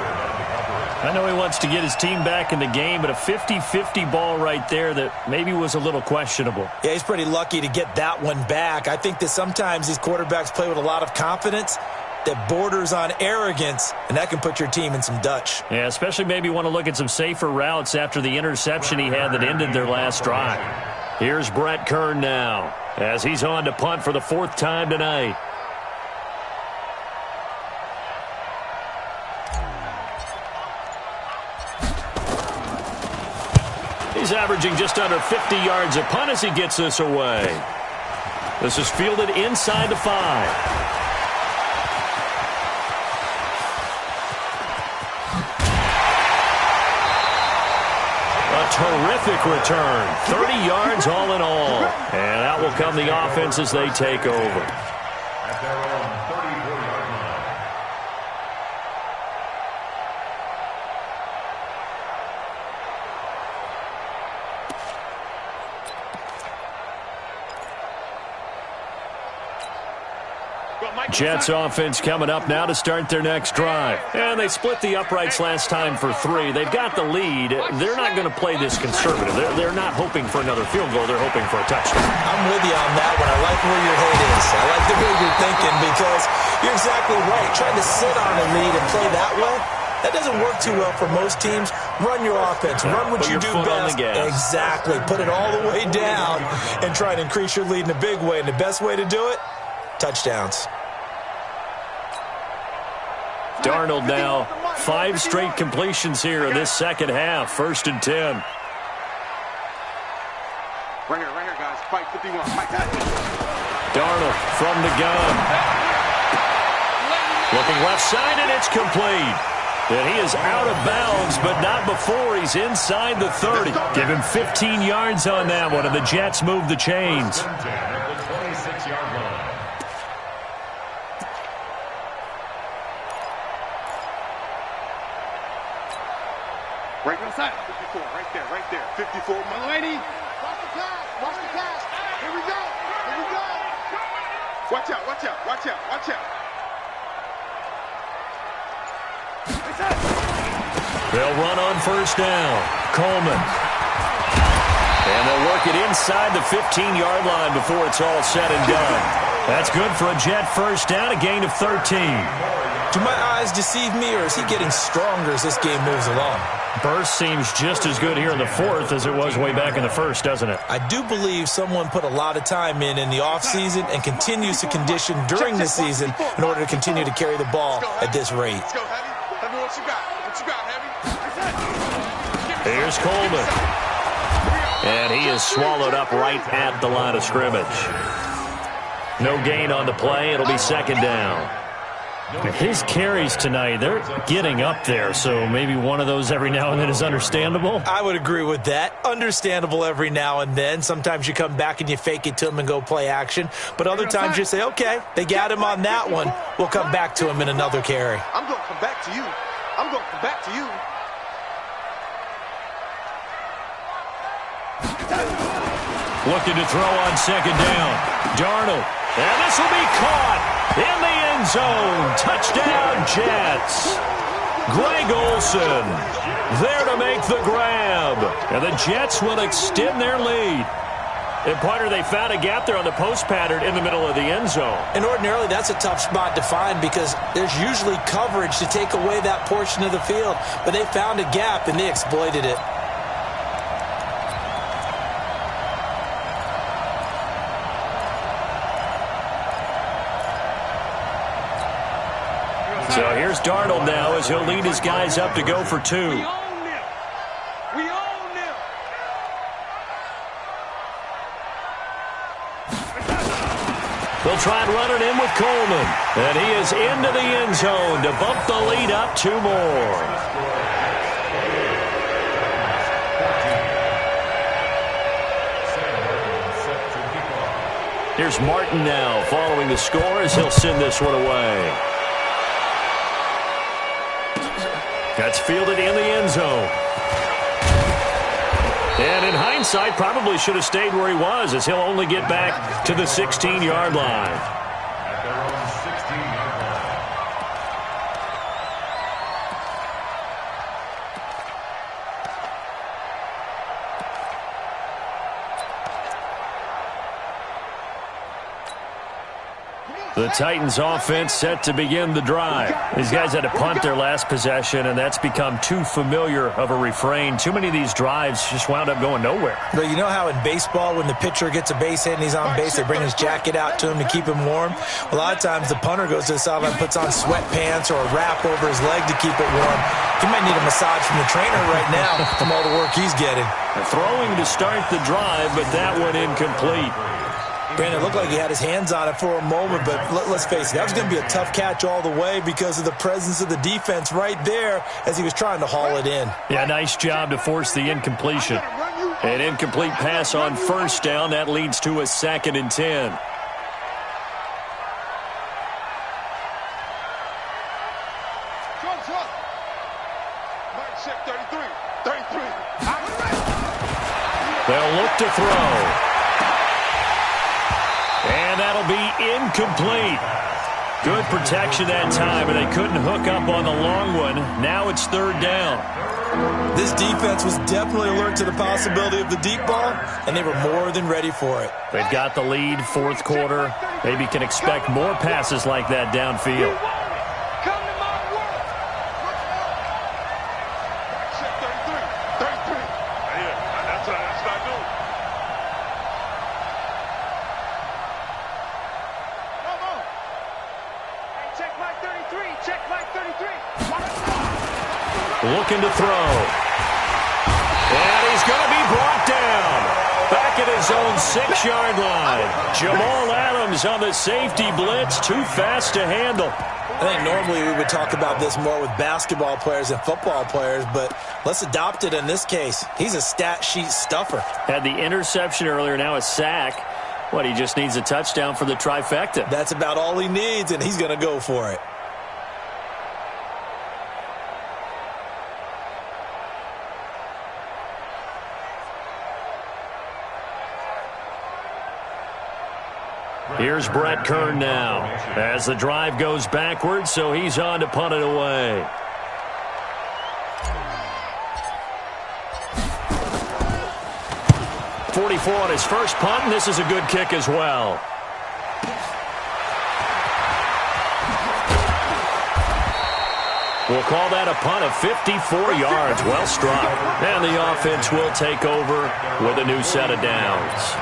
I know he wants to get his team back in the game, but a 50-50 ball right there that maybe was a little questionable. Yeah, he's pretty lucky to get that one back. I think that sometimes these quarterbacks play with a lot of confidence that borders on arrogance, and that can put your team in some Dutch. Yeah, especially maybe want to look at some safer routes after the interception he had that ended their last drive. Here's Brett Kern now as he's on to punt for the fourth time tonight. He's averaging just under 50 yards a punt as he gets this away. This is fielded inside the 5. A terrific return. 30 yards all in all. And out will come the offense as they take over. at their own 34-yard line. Jets offense coming up now to start their next drive. And they split the uprights last time for 3. They've got the lead. They're not going to play this conservative. They're not hoping for another field goal. They're hoping for a touchdown. I'm with you on that one. I like where your head is. I like the way you're thinking because you're exactly right. Trying to sit on a lead and play that way, that doesn't work too well for most teams. Run your offense. Run what you do best. Exactly. Put it all the way down and try and increase your lead in a big way. And the best way to do it, touchdowns. Darnold now 5 straight completions here in this second half. 1st and 10. Right here, guys. Fight 51. Fight that. Darnold from the gun. Looking left side, and it's complete. And he is out of bounds, but not before he's inside the 30. Give him 15 yards on that one, and the Jets move the chains. 1st and 10 at the 26-yard line. Right inside. 54. Right there. 54. My lady. Watch the pass. Here we go. Watch out. They'll run on 1st down. Coleman. And they'll work it inside the 15-yard line before it's all said and done. That's good for a Jet 1st down, a gain of 13. Do my eyes deceive me, or is he getting stronger as this game moves along? Burst seems just as good here in the 4th as it was way back in the 1st, doesn't it? I do believe someone put a lot of time in the offseason and continues to condition during the season in order to continue to carry the ball at this rate. Let's go, Heavy. Heavy, what you got, Heavy? Here's Coleman. And he is swallowed up right at the line of scrimmage. No gain on the play. It'll be 2nd down. His carries tonight, they're getting up there, so maybe one of those every now and then is understandable. I would agree with that. Understandable every now and then. Sometimes you come back and you fake it to him and go play action. But other times you say, okay, they got him on that one. We'll come back to him in another carry. I'm going to come back to you. Looking to throw on 2nd down. Darnold. And this will be caught in the end zone. Touchdown, Jets. Greg Olsen there to make the grab. And the Jets will extend their lead. And, partner, they found a gap there on the post pattern in the middle of the end zone. And ordinarily that's a tough spot to find because there's usually coverage to take away that portion of the field. But they found a gap, and they exploited it. So here's Darnold now as he'll lead his guys up to go for 2. We own them. They'll try and run it in with Coleman. And he is into the end zone to bump the lead up 2 more. Here's Martin now following the score as he'll send this one away. That's fielded in the end zone. And in hindsight, probably should have stayed where he was as he'll only get back to the 16-yard line. At their own 16-yard line. The Titans offense set to begin the drive. These guys had to punt their last possession, and that's become too familiar of a refrain. Too many of these drives just wound up going nowhere. But you know how in baseball, when the pitcher gets a base hit and he's on base, they bring his jacket out to him to keep him warm? A lot of times the punter goes to the sideline, puts on sweatpants or a wrap over his leg to keep it warm. He might need a massage from the trainer right now from all the work he's getting. Throwing to start the drive, but that one incomplete. Brandon, it looked like he had his hands on it for a moment, but let's face it, that was going to be a tough catch all the way because of the presence of the defense right there as he was trying to haul it in. Yeah, nice job to force the incompletion. An incomplete pass on 1st down. That leads to a 2nd and 10. They'll look to throw. And that'll be incomplete. Good protection that time, and they couldn't hook up on the long one. Now it's third down. This defense was definitely alert to the possibility of the deep ball, and they were more than ready for it. They've got the lead, fourth quarter. Maybe can expect more passes like that downfield. Looking to throw. And he's going to be brought down. Back at his own 6-yard line. Jamal Adams on the safety blitz. Too fast to handle. I think normally we would talk about this more with basketball players and football players, but let's adopt it in this case. He's a stat sheet stuffer. Had the interception earlier, now a sack. What, he just needs a touchdown for the trifecta. That's about all he needs, and he's going to go for it. Here's Brett Kern now as the drive goes backwards, so he's on to punt it away. .44 on his first punt, and this is a good kick as well. We'll call that a punt of 54 yards. Well struck. And the offense will take over with a new set of downs.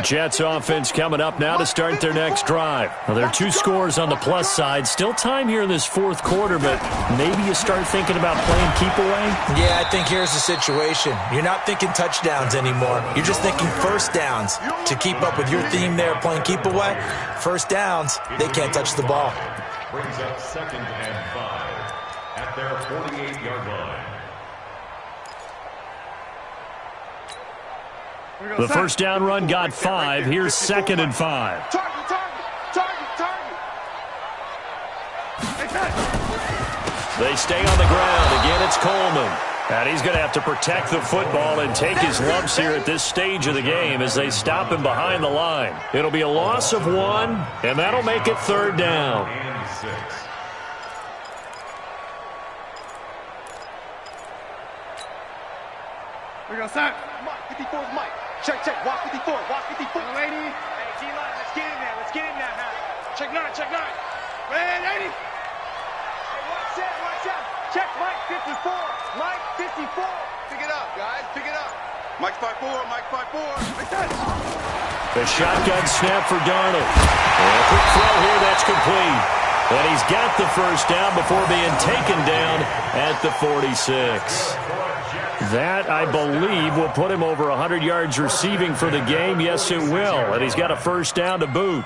Jets offense coming up now to start their next drive. Well, there are 2 scores on the plus side. Still time here in this fourth quarter, but maybe you start thinking about playing keep away? Yeah, I think here's the situation. You're not thinking touchdowns anymore. You're just thinking first downs. To keep up with your theme there, playing keep away, first downs, they can't touch the ball. Brings up 2nd and 5 at their 48-yard line. The first down run got 5. Here's 2nd and 5. They stay on the ground. Again, it's Coleman. And he's going to have to protect the football and take his lumps here at this stage of the game as they stop him behind the line. It'll be a loss of 1, and that'll make it third down. We got sack. Mike, 54 is Mike. Check, walk 54, lady. Hey, G-line, let's get in there now. Check 9. Hey, 80. Hey, watch out. Check Mike, 54. Mike, 54. Pick it up, guys, pick it up. Mike 54. Make that. The shotgun snap for Darnold. And a quick throw here, that's complete. And he's got the first down before being taken down at the 46. That, I believe, will put him over 100 yards receiving for the game. Yes, it will. And he's got a first down to boot.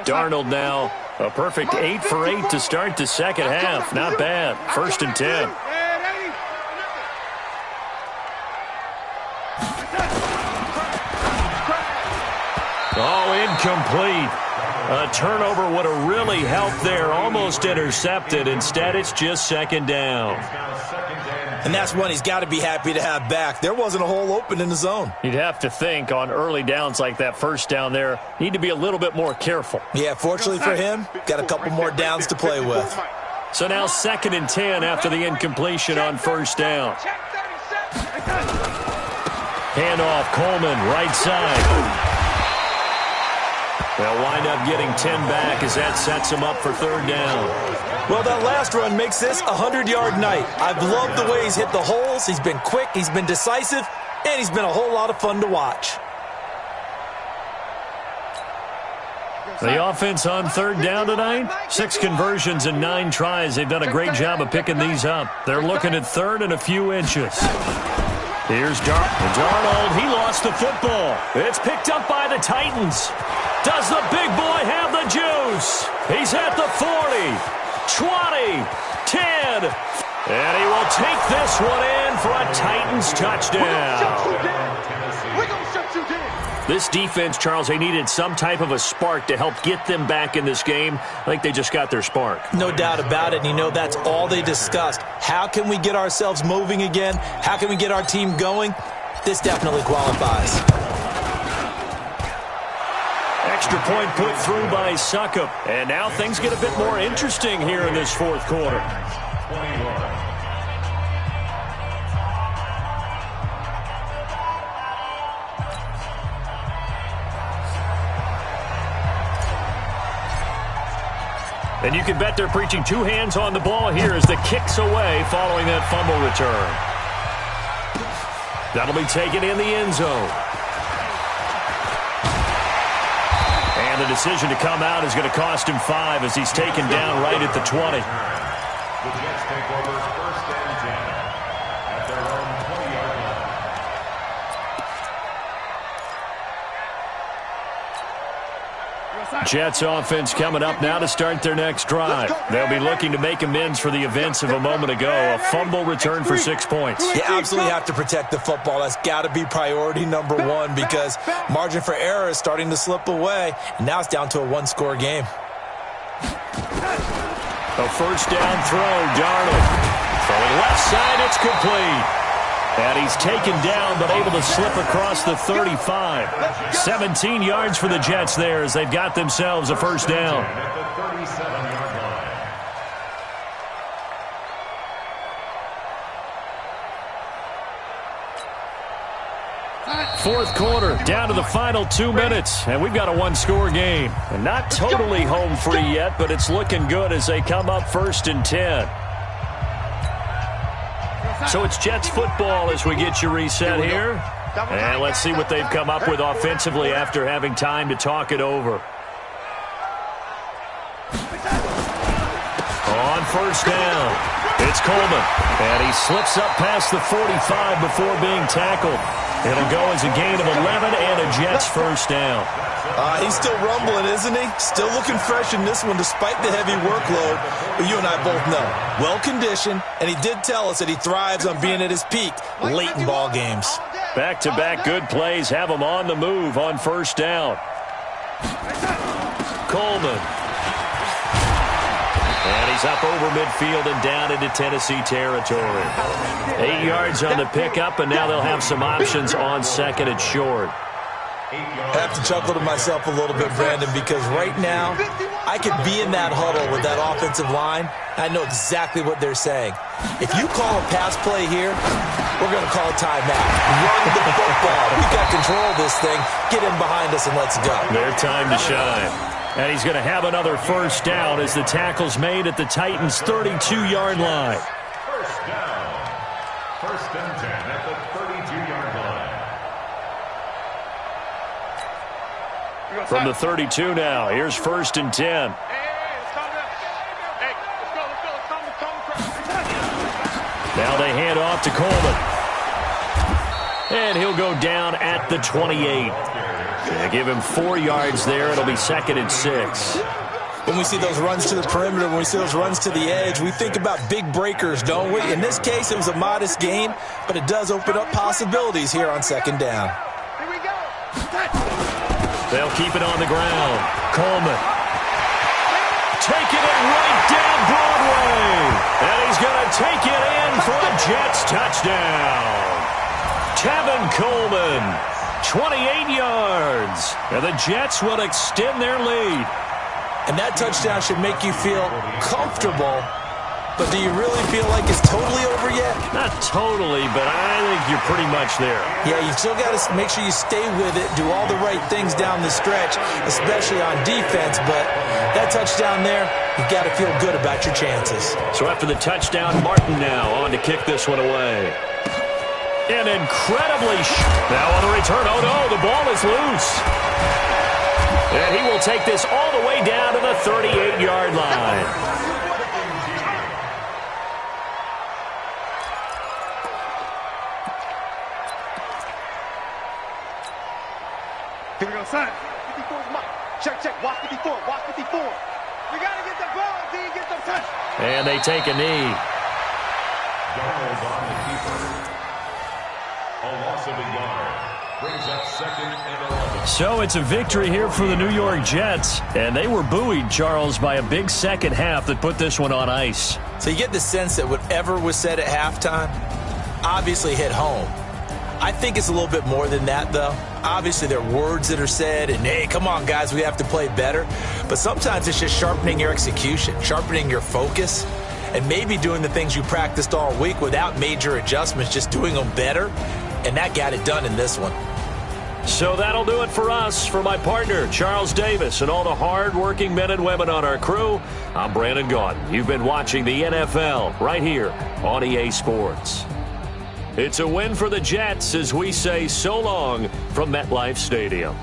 Darnold now, a perfect 8 for 8 to start the second half. Not bad. 1st and 10. Oh, incomplete. A turnover would have really helped there. Almost intercepted. Instead, it's just 2nd down. And that's one he's got to be happy to have back. There wasn't a hole open in the zone. You'd have to think on early downs like that first down there, need to be a little bit more careful. Yeah, fortunately for him, got a couple more downs to play with. So now 2nd and 10 after the incompletion on first down. Handoff, Coleman, right side. They'll wind up getting 10 back as that sets them up for third down. Well, that last run makes this a 100-yard night. I've loved the way he's hit the holes. He's been quick, he's been decisive, and he's been a whole lot of fun to watch. The offense on third down tonight, 6 conversions and 9 tries. They've done a great job of picking these up. They're looking at third and a few inches. Here's Darnold. He lost the football. It's picked up by the Titans. Does the big boy have the juice? He's at the 40, 20, 10, and he will take this one in for a Titans touchdown. We're going to shut you down. This defense, Charles, they needed some type of a spark to help get them back in this game. I think they just got their spark. No doubt about it. And, you know, that's all they discussed. How can we get ourselves moving again? How can we get our team going? This definitely qualifies. Extra point put through by Suckup. And now things get a bit more interesting here in this fourth quarter. 21. And you can bet they're preaching two hands on the ball here as the kick's away following that fumble return. That'll be taken in the end zone. And the decision to come out is going to cost him 5 as he's taken down right at the 20. The Jets take over first and 10 at their own 20-yard line. Jets offense coming up now to start their next drive. They'll be looking to make amends for the events of a moment ago. A fumble return for 6 points. You absolutely have to protect the football. That's got to be priority number one because margin for error is starting to slip away. And now it's down to a one-score game. A first down throw, Darnold. From the left side, it's complete. And he's taken down, but able to slip across the 35. 17 yards for the Jets there as they've got themselves a first down. At the 37-yard line. Fourth quarter, down to the final 2 minutes, and we've got a one-score game. And not totally home free yet, but it's looking good as they come up first and 10. So it's Jets football as we get you reset here. And let's see what they've come up with offensively after having time to talk it over. On first down, it's Coleman. And he slips up past the 45 before being tackled. It'll go as a gain of 11 and a Jets first down. He's still rumbling, isn't he? Still looking fresh in this one despite the heavy workload. But you and I both know, well-conditioned, and he did tell us that he thrives on being at his peak late in ball games. Back-to-back good plays have him on the move on first down. Coleman. And he's up over midfield and down into Tennessee territory. 8 yards on the pickup, and now they'll have some options on second and short. I have to chuckle to myself a little bit, Brandon, because right now I could be in that huddle with that offensive line. I know exactly what they're saying. If you call a pass play here, we're going to call a timeout. Run the football. We've got control of this thing. Get in behind us and let's go. Their time to shine. And he's going to have another first down as the tackle's made at the Titans' 32-yard line. First down. First and 10 at the 32-yard line. From the 32 now, here's first and 10. Now they hand off to Coleman. And he'll go down at the 28. They give him 4 yards there. It'll be second and 6. When we see those runs to the perimeter, when we see those runs to the edge, we think about big breakers, don't we? In this case, it was a modest gain, but it does open up possibilities here on second down. Here we go. They'll keep it on the ground. Coleman. Taking it right down Broadway. And he's going to take it in for a Jets touchdown. Tevin Coleman, 28 yards. And the Jets will extend their lead. And that touchdown should make you feel comfortable. But do you really feel like it's totally over yet? Not totally, but I think you're pretty much there. Yeah, you still got to make sure you stay with it, do all the right things down the stretch, especially on defense. But that touchdown there, you've got to feel good about your chances. So after the touchdown, Martin now on to kick this one away. And incredibly, now on the return, oh no, the ball is loose. And he will take this all the way down to the 38-yard line. Here we go, son. 54 is mine. Check, check. Watch 54. Watch 54. We got to get the ball, D. Get the touch. And they take a knee. Darnold on the keeper. A loss of a yard. Brings up 2nd and 11. So it's a victory here for the New York Jets, and they were buoyed, Charles, by a big second half that put this one on ice. So you get the sense that whatever was said at halftime obviously hit home. I think it's a little bit more than that, though. Obviously, there are words that are said, and, hey, come on, guys, we have to play better. But sometimes it's just sharpening your execution, sharpening your focus, and maybe doing the things you practiced all week without major adjustments, just doing them better. And that got it done in this one. So that'll do it for us. For my partner, Charles Davis, and all the hard-working men and women on our crew, I'm Brandon Gaudin. You've been watching the NFL right here on EA Sports. It's a win for the Jets as we say so long from MetLife Stadium.